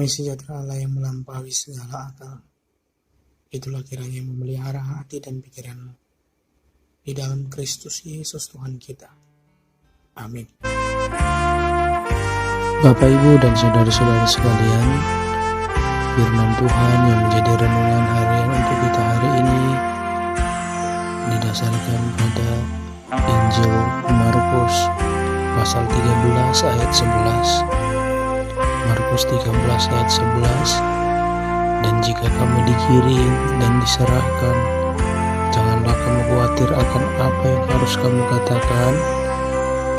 Damai sejahtera Allah yang melampaui segala akal, itulah kiranya yang memelihara hati dan pikiranmu di dalam Kristus Yesus Tuhan kita. Amin. Bapak, Ibu, dan saudara-saudara sekalian, firman Tuhan yang menjadi renungan harian untuk kita hari ini didasarkan pada Injil Markus pasal 13 ayat 11. Markus 13 ayat 11. Dan jika kamu digiring dan diserahkan, janganlah kamu khawatir akan apa yang harus kamu katakan,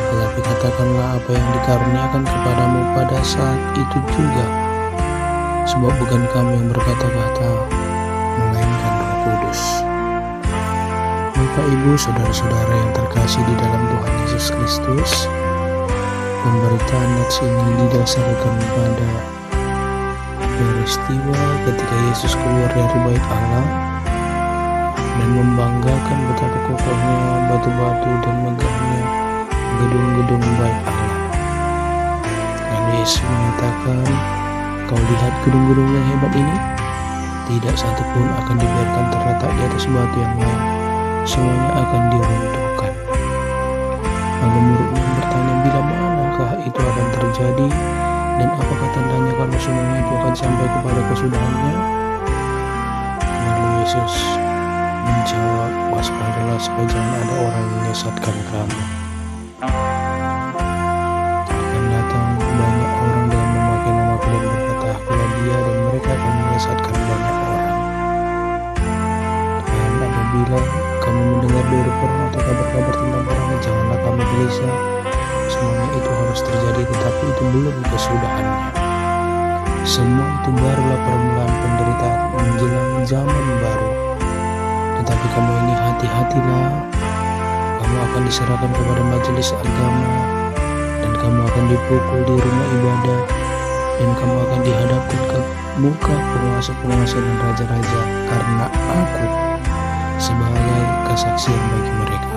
tetapi katakanlah apa yang dikaruniakan kepadamu pada saat itu juga, sebab bukan kamu yang berkata-kata, melainkan Roh Kudus. Bapak, Ibu, saudara-saudara yang terkasih di dalam Tuhan Yesus Kristus, pemberitaan nats ini didasarkan pada peristiwa ketika Yesus keluar dari bait Allah dan membanggakan betapa kokohnya batu-batu dan megahnya gedung-gedung bait Allah. Lalu Yesus mengatakan, kau lihat gedung-gedung yang hebat ini? Tidak satupun akan dibiarkan terletak di atas batu yang lain, semuanya akan diruntuhkan. Lalu muridnya bertanya, bila manakah itu akan terjadi, dan apakah tandanya kalau semuanya itu akan sampai kepada kesudahannya? Lalu Yesus menjawab, waspadalah supaya jangan ada orang yang menyesatkan kamu. Akan datang banyak orang dengan memakai namaku dan berkata, akulah dia, dan mereka akan menyesatkan banyak orang. Dan apabila kamu mendengar berita perang atau kabar-kabar tentang perang, janganlah kamu gelisah. Semuanya itu harus terjadi, tetapi itu belum kesudahannya. Semua itu barulah permulaan penderitaan menjelang zaman baru. Tetapi kamu ini hati-hatilah, kamu akan diserahkan kepada majelis agama, dan kamu akan dipukul di rumah ibadah, dan kamu akan dihadapkan ke muka penguasa-penguasa dan raja-raja karena aku sebagai kesaksian bagi mereka.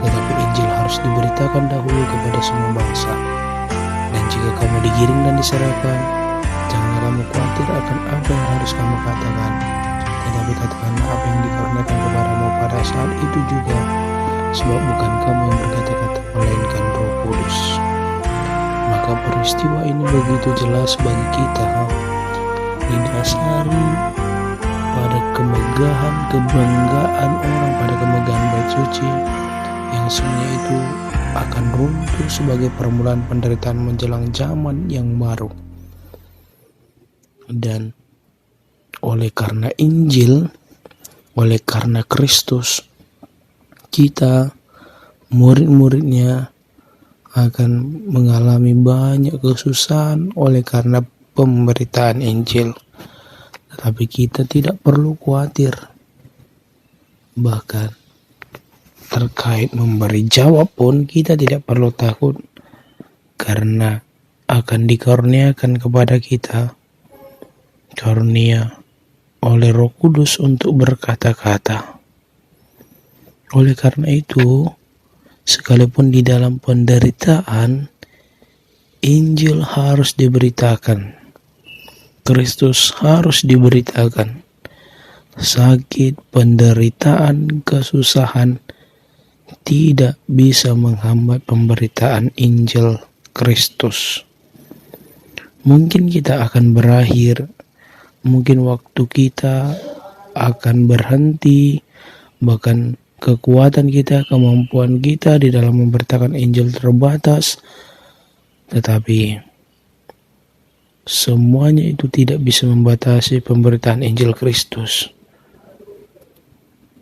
Tetapi Injil harus diberitakan dahulu kepada semua bangsa. Dan jika kamu digiring dan diserahkan, janganlah kamu khawatir akan apa yang harus kamu katakan, tetapi katakanlah apa yang dikaruniakan kepadamu pada saat itu juga, sebab bukan kamu yang berkata-kata, melainkan Roh Kudus. Maka peristiwa ini begitu jelas bagi kita, didasari pada kemegahan, kebanggaan orang pada kemegahan bait suci, yang semuanya itu akan runtuh sebagai permulaan penderitaan menjelang zaman yang baru. Dan oleh karena Injil, oleh karena Kristus, kita murid-muridnya akan mengalami banyak kesusahan oleh karena pemberitaan Injil. Tetapi kita tidak perlu khawatir. Bahkan terkait memberi jawab pun kita tidak perlu takut, karena akan dikaruniakan kepada kita karunia oleh Roh Kudus untuk berkata-kata. Oleh karena itu, sekalipun di dalam penderitaan, Injil harus diberitakan, Kristus harus diberitakan. Sakit, penderitaan, kesusahan tidak bisa menghambat pemberitaan Injil Kristus. Mungkin kita akan berakhir, mungkin waktu kita akan berhenti, bahkan kekuatan kita, kemampuan kita di dalam memberitakan Injil terbatas, tetapi semuanya itu tidak bisa membatasi pemberitaan Injil Kristus.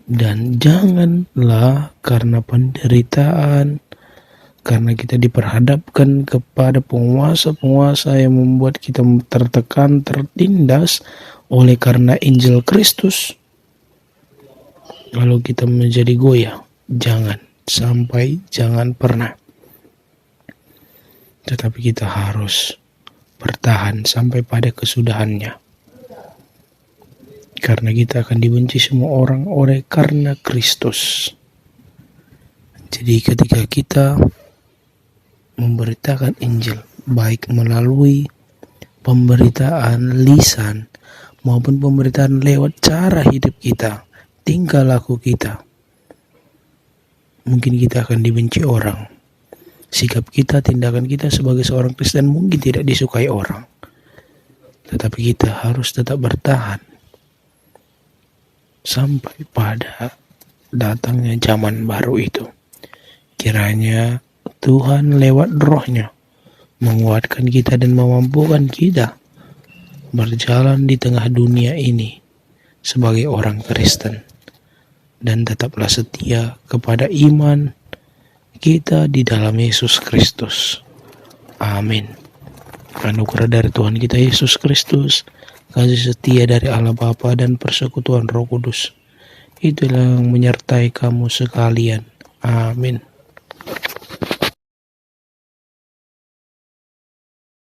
Dan janganlah karena penderitaan, karena kita diperhadapkan kepada penguasa-penguasa yang membuat kita tertekan, tertindas oleh karena Injil Kristus, lalu kita menjadi goyah. Jangan pernah. Tetapi kita harus bertahan sampai pada kesudahannya. Karena kita akan dibenci semua orang oleh karena Kristus. Jadi ketika kita memberitakan Injil, baik melalui pemberitaan lisan maupun pemberitaan lewat cara hidup kita, tingkah laku kita. Mungkin kita akan dibenci orang. Sikap kita, tindakan kita sebagai seorang Kristen mungkin tidak disukai orang. Tetapi kita harus tetap bertahan sampai pada datangnya zaman baru itu. Kiranya Tuhan lewat Roh-Nya menguatkan kita dan memampukan kita berjalan di tengah dunia ini sebagai orang Kristen, dan tetaplah setia kepada iman kita di dalam Yesus Kristus. Amin. Anugerah dari Tuhan kita Yesus Kristus, kasih setia dari Allah Bapa dan persekutuan Roh Kudus, itulah yang menyertai kamu sekalian. Amin.